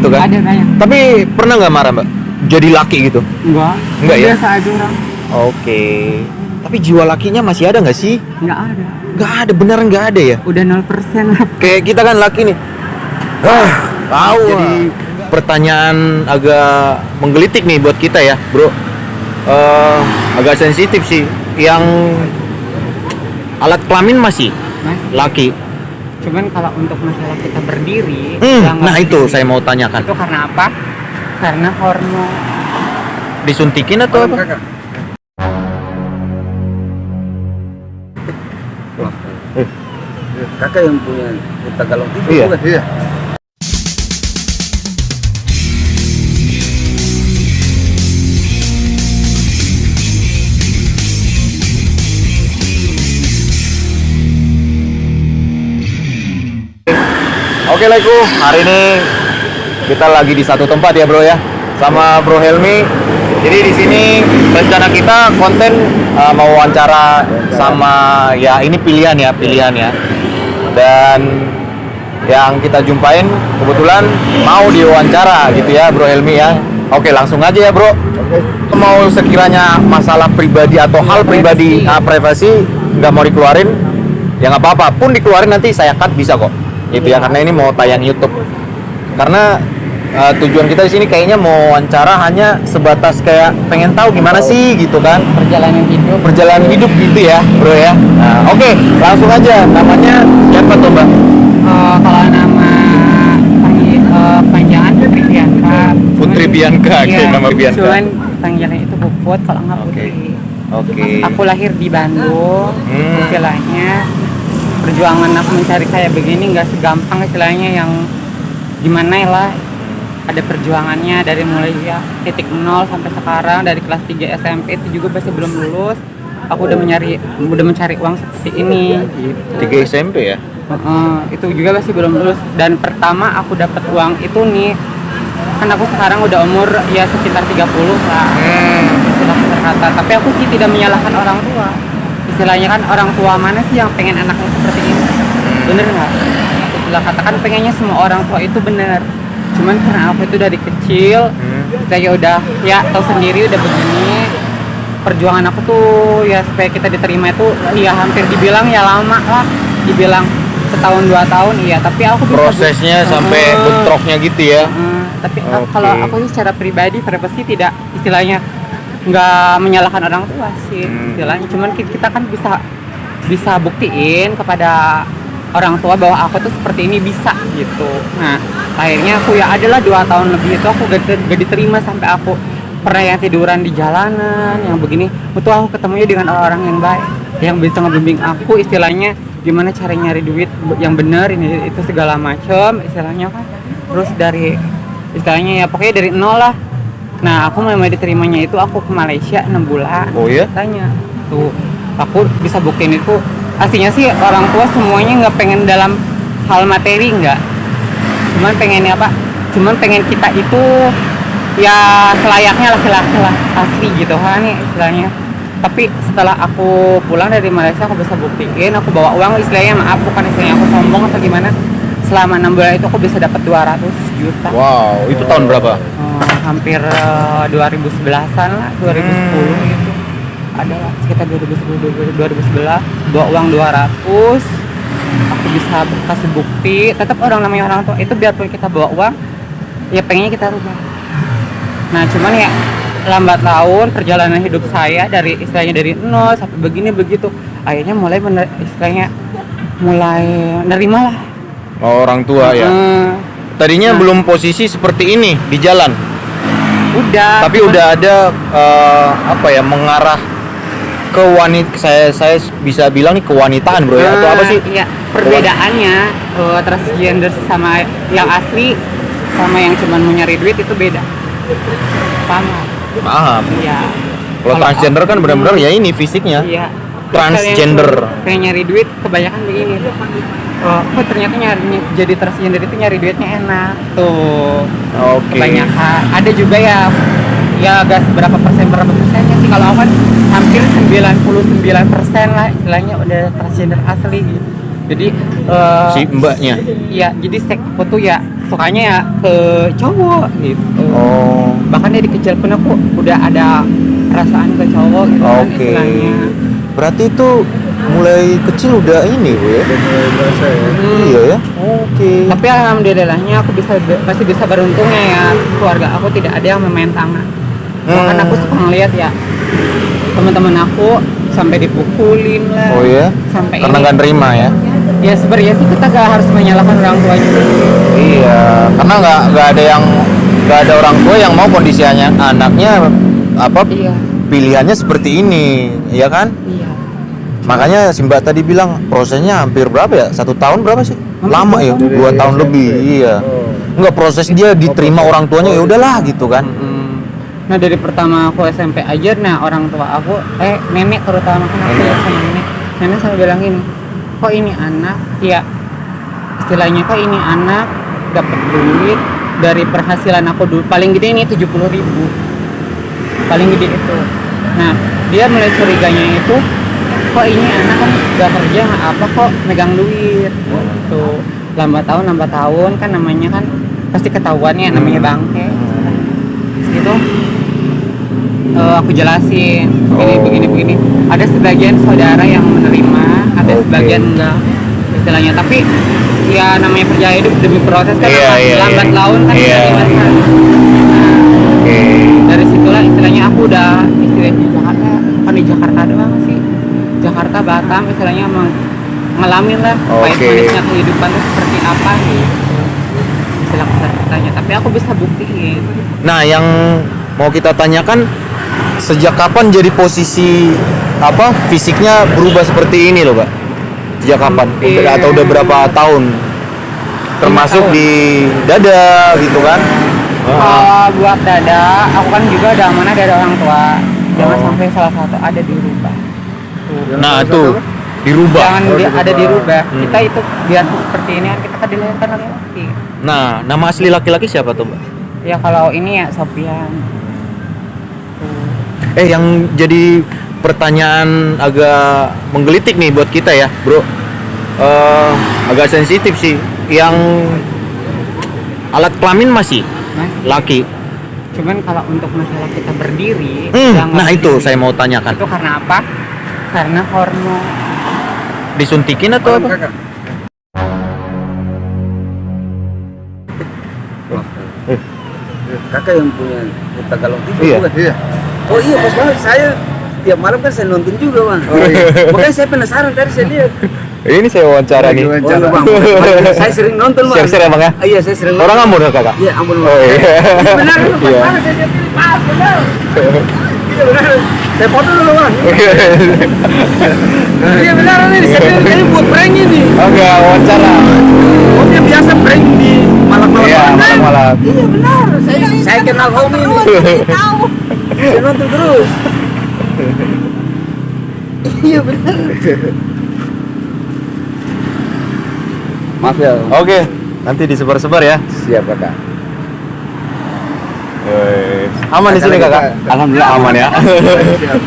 gitu kan? Ada banyak. Tapi pernah nggak marah mbak? Jadi laki gitu? Enggak ya? Biasa aja orang. Oke. Tapi jiwa lakinya masih ada nggak sih? Nggak ada. Nggak ada, beneran nggak ada ya? Udah 0% lah. Kayak kita kan laki nih. Tahu. Jadi pertanyaan agak menggelitik nih buat kita ya, bro. Agak sensitif sih. Yang alat kelamin masih Mas, laki. cuman kalau untuk masalah kita berdiri, Nah itu saya mau tanyakan. itu karena apa? Karena hormon. Disuntikin atau apa? Kakak yang punya Huta Galong TV Iya. bukan? Iya. Oke Leku, hari ini kita lagi di satu tempat ya bro ya, sama Bro Helmi. Jadi di sini rencana kita konten mau wawancara sama ya ini pilihan ya. Dan yang kita jumpain kebetulan mau diwawancara gitu ya Bro Helmi ya. Oke langsung aja ya bro. Mau sekiranya masalah pribadi atau hal pribadi privasi nggak mau dikeluarin ya nggak apa-apa, pun dikeluarin nanti saya cut bisa kok. Gitu ya, karena ini mau tayang YouTube. Karena tujuan kita di sini kayaknya mau wawancara hanya sebatas kayak pengen tahu gimana sih gitu kan perjalanan hidup gitu ya bro ya. Nah, oke, langsung aja. Namanya siapa tuh mbak? Kalau nama panjangan Putri Bianca. Putri Bianca, Iya, nama Bianca. cuman panggilannya itu Puput, kalau nggak Putri. Oke. Aku lahir di Bandung. Istilahnya perjuangan aku mencari kayak begini nggak segampang istilahnya yang gimana lah. Ada perjuangannya dari mulai ya titik nol sampai sekarang, dari kelas 3 SMP itu juga masih belum lulus. Aku udah mencari uang seperti ini gitu. 3 SMP ya? Itu juga masih belum lulus. Dan pertama aku dapat uang itu nih, kan aku sekarang udah umur ya sekitar 30 lah. Sudah terkata, tapi aku sih tidak menyalahkan orang tua. Istilahnya kan orang tua mana sih yang pengen anaknya seperti ini? Bener nggak? Istilah katakan pengennya semua orang tua itu bener. Cuman karena aku itu dari kecil, kayak udah ya tahu sendiri udah begini. Perjuangan aku tuh ya supaya kita diterima itu ya hampir dibilang ya lama lah. Dibilang setahun 2 tahun iya, tapi aku bisa prosesnya sampai bentroknya gitu ya. Tapi kalau aku sih secara pribadi pasti tidak istilahnya nggak menyalahkan orang tua sih istilahnya, cuman kita kan bisa buktiin kepada orang tua bahwa aku tuh seperti ini bisa gitu. Nah akhirnya aku ya adalah 2 tahun lebih itu aku gak diterima, sampai aku pernah yang tiduran di jalanan yang begini. Betul, aku ketemunya dengan orang-orang yang baik yang bisa ngebimbing aku istilahnya gimana cara nyari duit yang benar ini itu segala macam istilahnya kan. Terus dari istilahnya ya pokoknya dari nol lah. Nah aku mulai diterimanya itu aku ke Malaysia 6 bulan. Oh ya? Tanya tuh aku bisa buktiin itu. Aslinya sih orang tua semuanya nggak pengen dalam hal materi, nggak. Cuman pengennya apa? Cuman pengen kita itu ya selayaknya laki-laki lah, asli gitu kan nih istilahnya. Tapi setelah aku pulang dari Malaysia aku bisa buktiin, aku bawa uang istilahnya, maaf bukan istilahnya aku sombong atau gimana. Selama 6 bulan itu aku bisa dapat 200 juta. Wow, itu tahun berapa? Hampir 2011-an lah, 2010 gitu. Ada lah, sekitar 2011 bawa uang 200. Aku bisa kasih bukti. Tetap namanya orang tua itu biarpun kita bawa uang ya pengennya kita rubah. Nah cuman ya lambat laun perjalanan hidup saya dari istilahnya dari nol sampai begini begitu, akhirnya mulai nerima lah. Orang tua ya. Tadinya belum posisi seperti ini di jalan. Udah. Tapi udah ada mengarah ke wanita. Saya bisa bilang nih kewanitaan bro ya, atau apa sih? Iya, perbedaannya transgender sama yang asli sama yang cuman mau nyari duit itu beda. Paham? Iya. Kalau transgender kan benar-benar ya ini fisiknya. Iya. Transgender. Kayak nyari duit kebanyakan begini. Oh ternyata jadi transgender itu nyari duitnya enak tuh. Oke. Kebanyakan. Ada juga ya agak berapa persennya sih, kalau aku kan hampir 99% lah istilahnya udah transgender asli gitu. Jadi si mbaknya. Iya, jadi aku tuh ya sukanya ya ke cowok gitu. Oh. Bahkan dari kecil pun aku udah ada perasaan ke cowok gitu kan Oke. istilahnya. Berarti itu mulai kecil udah ini Bu ya? Udah mulai berasa ya. Iya ya. Oke. Tapi alhamdulillahnya aku pasti bisa beruntungnya ya, keluarga aku tidak ada yang memain tangan. Bahkan aku suka ngeliat ya teman-teman aku sampai dipukulin lah. Oh ya. Sampai Karena ini. nggak nerima ya? Ya sebenarnya sih kita gak harus menyalahkan orang tua juga. Iya. Karena nggak ada orang tua yang mau kondisinya anaknya apa Iya. pilihannya seperti ini, ya kan? Iya. Makanya si Mbak tadi bilang prosesnya hampir berapa ya? 1 tahun berapa sih? Lama ya, 2 tahun lebih. Iya. Enggak, proses dia diterima orang tuanya ya udahlah gitu kan. Nah dari pertama aku SMP aja, nah orang tua aku, nenek terutama kan aku ya sama nenek selalu bilang gini, kok ini anak, ya istilahnya kok ini anak dapat duit dari penghasilan aku dulu paling gede ini 70.000, paling gede itu. Nah dia mulai curiganya itu, kok ini anak kan gak kerja nggak apa kok megang duit, gitu. Lambat tahun kan namanya kan pasti ketahuan ya namanya bangke. Gitu. Aku jelasin begini. Ada sebagian saudara yang menerima, ada sebagian enggak istilahnya. Tapi ya namanya perjalanan hidup demi proses kan, lambat laun kan kita kan. Dari situlah istilahnya aku udah istilahnya di Jakarta, bukan di Jakarta doang sih. Jakarta, Batam istilahnya ngalamin lah pahit-pahitnya kehidupan itu seperti apa sih. Istilah katanya, tapi aku bisa buktiin. Nah, yang mau kita tanyakan, sejak kapan jadi posisi apa fisiknya berubah seperti ini loh, Kak? Sejak kapan? Atau udah berapa tahun? Termasuk tahun. di dada gitu kan? Kalau buat dada, aku kan juga udah amanah dari orang tua. Jangan sampai salah satu ada dirubah. Nah, tuh dirubah. Jangan ada dirubah. Kita itu biar seperti ini kan kita kan dilahirkan laki-laki. Nah, nama asli laki-laki siapa tuh, Mbak? Ya kalau ini ya Sofian. Yang jadi pertanyaan agak menggelitik nih buat kita ya, Bro. Agak sensitif sih. Yang alat kelamin masih laki. Cuman kalau untuk masalah kita berdiri, Nah itu saya mau tanyakan. itu karena apa? Karena hormon. Disuntikin atau apa? Kakak yang punya kita galon TV Iya. bukan? Iya. Oh iya, pas banget saya tiap malam kan saya nonton juga bang. Oh, iya. Makanya saya penasaran tadi saya lihat. Ini saya wawancara nih. Lagi Oh iya bang, saya sering nonton bang. Siap-siap ya, Bang ya? Iya saya sering nonton. Orang Ambon ya, Kakak? Iya Ambon bang. Oh iya. Iya, benar pas Iya. banget saya lihat ini, pas benar. Iya benar. Saya foto dulu bang. Iya benar ini, saya bilang ini buat prank ini. Oke, wawancara. Oh dia biasa prank di malam-malam. Iya, kan? malam-malam. Iya benar. Saya kenal Om ini. Saya nonton terus. Iya benar. Maaf ya. Oke, nanti disebar-sebar ya. Siap kakak. Aman di sini, Kakak? Alhamdulillah aman ya. Siap.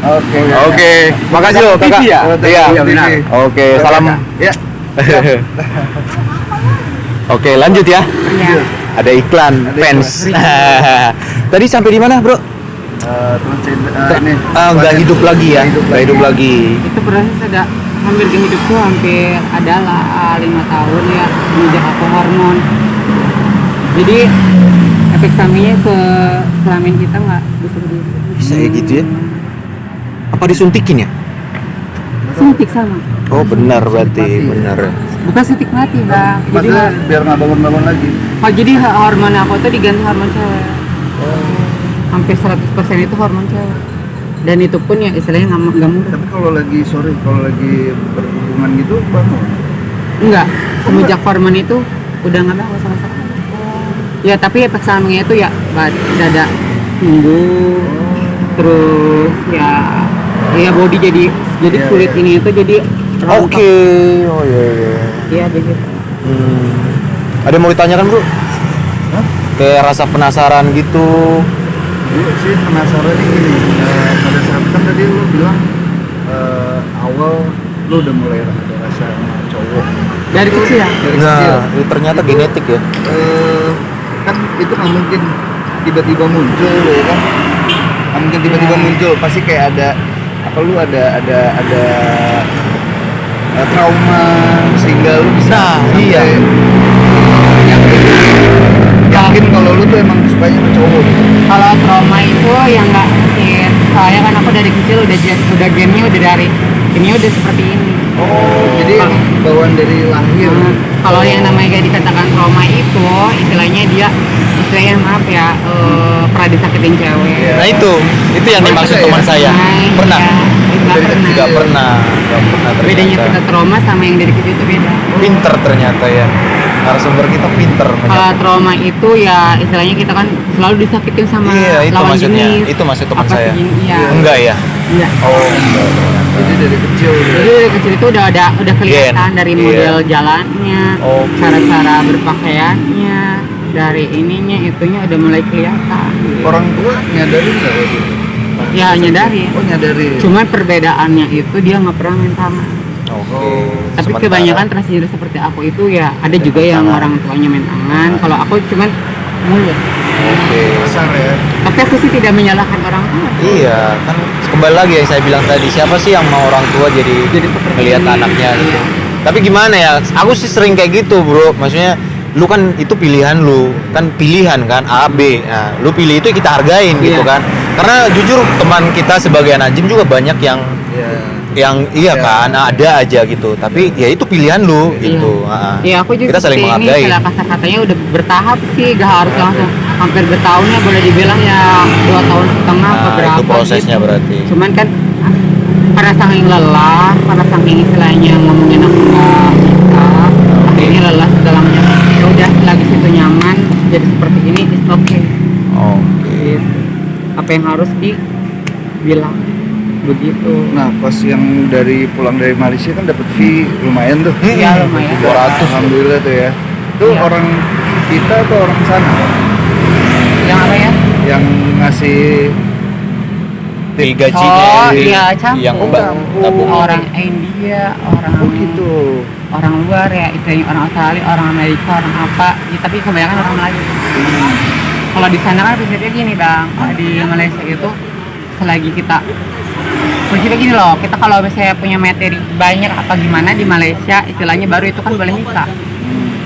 Oke. Oke, makasih loh, Kakak. TV ya? Iya. Iya, benar. Oke, salam. Ya. Oke, lanjut ya. Iya. Ada iklan fans. Tadi sampai di mana, Bro? Ini Nggak hidup lagi ya? Nggak hidup lagi. Itu proses ada hampir ke hidupku hampir adalah 5 tahun ya menjadi aku hormon. Jadi efek sampingnya ke kelamin kita nggak bisa berdiri. Bisa ya gitu ya? Apa disuntikin ya? Suntik sama. Oh, benar berarti, benar. Bukan suntik mati bang. Jadi maksudnya biar nggak bangun-bangun lagi. jadi hormon aku tuh diganti hormon cewek. Hampir 100% itu hormon cewek. Dan itu pun ya istilahnya nggak murah. Tapi kalau lagi kalau lagi berhubungan gitu bangun. Enggak, semenjak hormon itu udah nggak bangun sama sekali. Ya tapi efek sampingnya itu ya dada tumbuh, terus ya body jadi Iya, kulit iya. ini itu jadi rontok. Oke, oh iya iya. Iya begitu. Ada yang mau ditanyakan, Bro? Kayak rasa penasaran gitu. Dulu sih penasaran ini gini, pada saat kan tadi lu bilang awal lo udah mulai ada rasa sama cowok Dari kecil ya. dari Nah, kecil? itu ternyata genetik ya. Kan itu nggak mungkin tiba-tiba muncul ya kan, nggak mungkin tiba-tiba muncul, pasti kayak ada apa, lu ada trauma sehingga lu bisa Nah, sampai iya. yakin kalau lu tuh emang sukanya sama cowok gitu. Kalau trauma itu yang nggak kecil. Soalnya kan aku dari kecil udah gennya udah dari ini udah seperti ini. Jadi emang bawaan dari lahir. Kalau yang namanya kayak dikatakan trauma itu istilahnya dia istilahnya maaf ya pernah disakitin cewek. Iya. Nah itu yang Oh, dimaksud itu ya? teman saya. Nah, Pernah? iya. Nggak pernah. Tidak pernah Bedanya ternyata. kita trauma sama yang dari kecil itu beda. Pinter ternyata ya. Narasumber kita pinter. Kalau trauma itu ya istilahnya kita kan selalu disakitin sama Iya, itu lawan maksudnya. jenis. Itu maksud teman Apa saya. sih, iya. Enggak ya? Iya. Oh, enggak ternyata. Jadi dari kecil Jadi udah. dari kecil itu udah kelihatan Gen. dari Iya. model jalannya, Oke. cara-cara berpakaiannya, dari ininya itunya udah mulai kelihatan. Orang tua nyadarin nggak waktu itu? Ya nyadarin. Oh nyadarin. Cuman perbedaannya itu dia nggak pernah main tangan. Oke. Tapi Sementara- kebanyakan transgender seperti aku itu ya ada juga yang tangan. orang tuanya main tangan. Kalau aku cuman mulut. Oke. Besar ya. Tapi aku sih tidak menyalahkan orang tua. Iya, kan kembali lagi yang saya bilang tadi, siapa sih yang mau orang tua jadi seperti melihat ini. anaknya gitu. Iya. Tapi gimana ya? Aku sih sering kayak gitu, Bro. Maksudnya lu kan itu pilihan lu, kan pilihan kan A B. Nah, lu pilih itu kita hargain gitu Iya. kan. Karena jujur teman kita sebagai anak gym juga banyak yang Iya. iya Iya. kan, ada aja gitu. Tapi ya itu pilihan lu gitu. Ah. Iya, aku juga Kita saling seperti ini, menghargai. setelah kata-katanya udah bertahap sih, gak harus langsung hampir bertahunnya, boleh dibilang ya 2 tahun setengah Nah, atau berapa itu prosesnya gitu. berarti. Cuman kan karena saking lelah, karena saking istilahnya ngomongin aku nggak bisa, akhirnya lelah sedalamnya. Ya udah, selagi situ nyaman, jadi seperti ini, it's okay. Oke. Gitu. Apa yang harus dibilang begitu. Nah pas yang dari pulang dari Malaysia kan dapat fee lumayan tuh. Iya, lumayan. 200. Alhamdulillah tuh ya. Itu Iya. orang kita atau orang sana Yang apa ya? yang ngasih Fee gajinya Oh, yang- iya, campur. yang Campur. tabung. Orang India, orang oh gitu. orang luar ya, istilahnya orang Australia, orang Amerika, orang apa, ya, tapi kebanyakan orang Melayu. Kalau di sana kan prinsipnya gini bang, kalau di Malaysia itu selagi kita prinsipnya gini loh, kita kalau misalnya punya materi banyak apa gimana di Malaysia, istilahnya baru itu kan boleh nikah.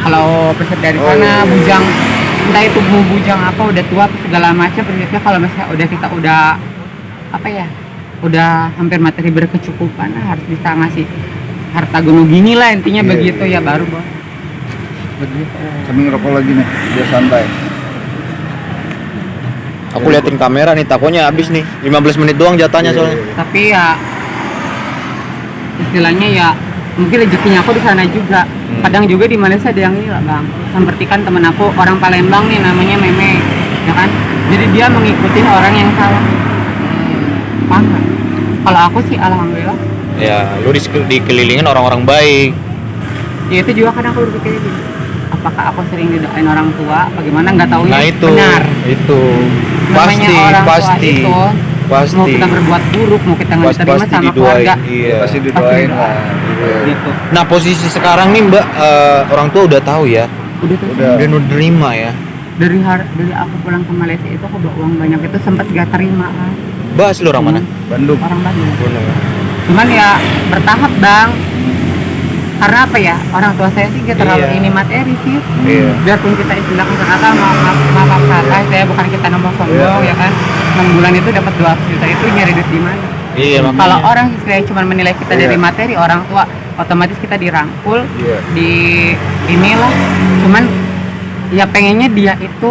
Kalau prinsip dari Oh, sana iya. bujang, entah itu mau bujang apa, udah tua apa segala macam, prinsipnya kalau misalnya kita udah apa ya, udah hampir materi berkecukupan, harus bisa ngasih harta gunung gini lah intinya. Iya, begitu iya, ya iya. baru boleh. Begitu. Kami ngerokok lagi nih, biar santai. Aku liatin kamera nih, takutnya habis nih. 15 menit doang jatahnya Iya, soalnya. iya. Tapi ya istilahnya ya mungkin rezekinya aku di sana juga. Kadang juga di Malaysia ada yang ini lah bang. Seperti kan temen aku orang Palembang nih namanya Meme, ya kan. Jadi dia mengikuti orang yang salah. Paham nggak? Kalau aku sih alhamdulillah. Ya, lu dikelilingin orang-orang baik. Ya itu juga kadang aku berpikir gitu. Apakah aku sering didoain orang tua? Bagaimana nggak tahu Nah itu, benar. itu Namanya pasti, orang tua pasti, itu, pasti. Mau kita berbuat buruk, mau kita nggak diterima Pasti sama didoain. keluarga, Iya. Pasti didoain lah. Iya. gitu. Nah posisi sekarang nih Mbak, orang tua udah tahu ya, Udah tuh. Udah. udah nerima ya. Dari aku pulang ke Malaysia itu aku bawa uang banyak itu sempat gak terima kan. Bahas lu orang mana? Bandung. Orang Bandung. Cuman ya bertahap bang. Karena apa ya, orang tua saya sih gak terlalu Iya. ini materi sih. Iya. Biarpun kita istilahkan kata maaf kata saya bukan kita nambah sombong Iya. ya kan. 6 bulan itu dapat 2 juta itu nyari duit di mana? Iya makanya. Kalau orang istilahnya cuma menilai kita Iya. dari materi, orang tua otomatis kita dirangkul, Iya. di inilah. Cuman ya pengennya dia itu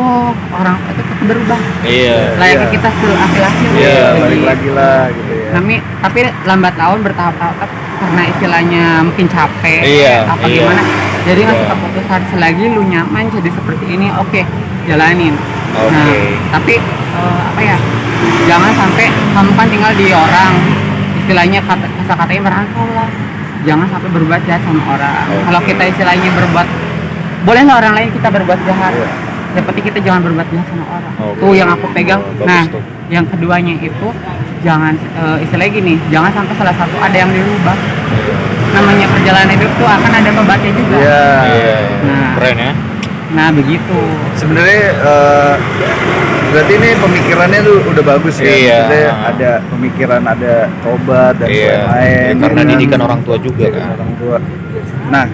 orang itu berubah. Iya. Layaknya Iya. kita suruh laki-laki. Iya, Balik lagi lah gitu ya. Tapi lambat laun bertahap-tahap karena istilahnya mungkin capek Iya, apa iya. gimana. Jadi ngasih Iya. keputusan selagi lu nyaman jadi seperti ini, oke, jalanin. Nah, Oke. tapi apa ya? Jangan sampai kamu kan tinggal di orang, istilahnya kata-katanya merantau lah. Jangan sampai berbuat jahat sama orang. Oke. Kalau kita istilahnya berbuat, bolehlah orang lain kita berbuat jahat. Iya. Yang penting kita jangan berbuat jahat sama orang. Oke. Tuh yang aku pegang. Bagus Nah, tuh. yang keduanya itu jangan istilahnya gini, jangan sampai salah satu ada yang dirubah. namanya perjalanan hidup tuh akan ada tobatnya juga. Iya. Iya. Nah. Keren ya. Nah begitu. Sebenarnya berarti ini pemikirannya tuh udah bagus ya. Iya. Maksudnya ada pemikiran, ada tobat dan Iya. lain-lain. Karena Dengan didikan orang tua juga didikan kan. orang tua. Nah,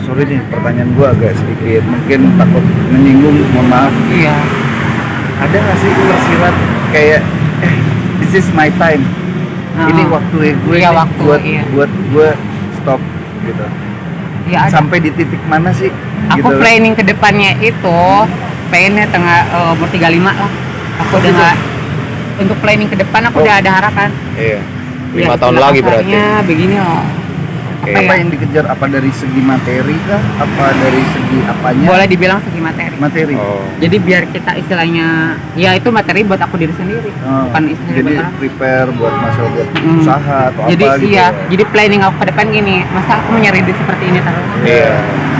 sorry nih pertanyaan gua agak sedikit mungkin takut menyinggung, mohon maaf. Iya. Ada nggak sih tersirat kayak this is my time, ini waktu gue Iya, nih waktu, iya. buat gue stop gitu. Ya, ada. Sampai di titik mana sih? Aku gitu. planning ke depannya itu pengennya umur 35 lah. Aku udah nggak untuk planning ke depan aku udah ada harapan. Iya. Ya, 5 tahun istilah lagi berarti. kasarnya begini loh. Oke. Apa yang dikejar? Apa dari segi materi kah? Apa dari segi apanya? Boleh dibilang segi materi. Materi. Oh. Jadi biar kita istilahnya ya itu materi buat aku diri sendiri, Oh, bukan istilahnya jadi buat orang. prepare buat masalah buat Mm. usaha atau Jadi apa gitu. iya, ya. jadi planning aku ke depan gini, masa aku mau nyari duit seperti ini terus? Iya.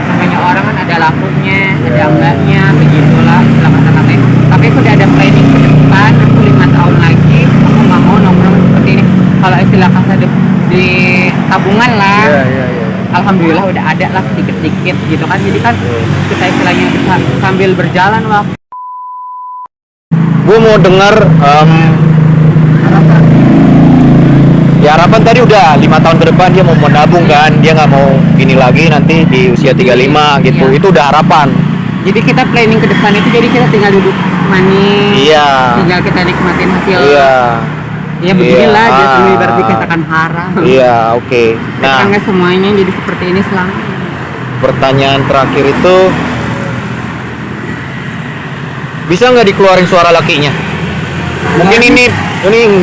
Namanya orang kan ada lakunya, ada Iya. enggaknya, begitulah istilah kata-katanya. Tapi aku udah ada planning ke depan, aku 5 tahun lagi, aku nggak mau nongkrong seperti ini. Kalau istilah kasa di tabungan lah, Iya, iya, iya. alhamdulillah udah ada lah sedikit-sedikit gitu kan. Jadi kan kita istilahnya bisa sambil berjalan waktu. Gue mau dengar ya harapan tadi udah 5 tahun ke depan dia mau menabung kan, dia nggak mau gini lagi nanti di usia 35 gitu. Iya. Itu udah harapan. Jadi kita planning ke depan itu jadi kita tinggal duduk manis, Iya. tinggal kita nikmatin hasil. Iya. Ya beginilah Iya. just berarti katakan haram. Iya, oke. Nah, Nah, nggak semuanya jadi seperti ini selamanya. pertanyaan terakhir itu bisa nggak dikeluarin suara lakinya? Mungkin ini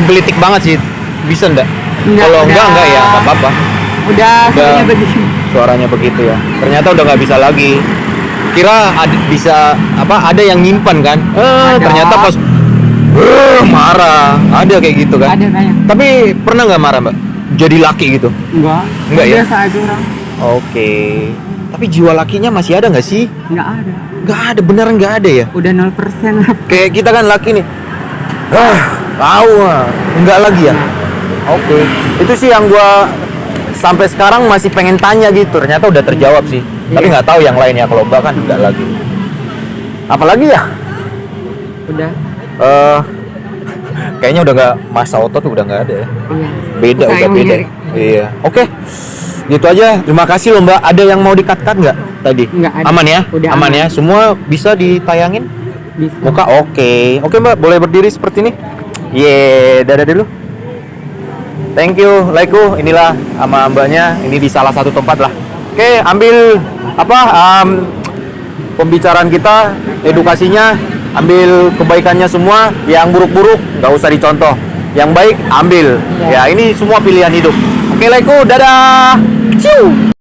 gelitik banget sih. Bisa nggak? Nggak, Kalau udah. enggak ya nggak apa-apa. Udah semuanya Udah. begini. Suaranya begitu ya. Ternyata udah nggak bisa lagi. Kira bisa ada yang nyimpan kan? Ada. Ternyata pas marah. Ada kayak gitu kan? Ada banyak. Tapi pernah nggak marah mbak? Jadi laki gitu? Enggak ya? biasa aja orang. Oke. Tapi jiwa lakinya masih ada nggak sih? Nggak ada. Nggak ada, beneran nggak ada ya? Udah 0% lah. Kayak kita kan laki nih. Tahu nggak lagi ya? Oke. Itu sih yang gua sampai sekarang masih pengen tanya gitu. Ternyata udah terjawab sih. Tapi Iya. nggak tahu yang lainnya. Kalau mbak kan nggak lagi. Apalagi ya? Udah. Kayaknya udah nggak masa otot udah nggak ada ya. Iya. Beda Saya udah beda. menyari. Iya. Oke. Gitu aja. Terima kasih loh mbak. Ada yang mau di-cut-cut nggak tadi? Nggak ada. Aman ya? Udah aman aman. ya. Semua bisa ditayangin? Bisa. Muka oke. Oke mbak, boleh berdiri seperti ini. Dadah dulu. Thank you, Laiku. Inilah sama mbaknya. Ini di salah satu tempat lah. Oke, ambil pembicaraan kita, edukasinya, ambil kebaikannya semua. Yang buruk-buruk nggak usah dicontoh. Yang baik ambil. Ya, ini semua pilihan hidup. Oke, Laiku. Dadah. Ciu.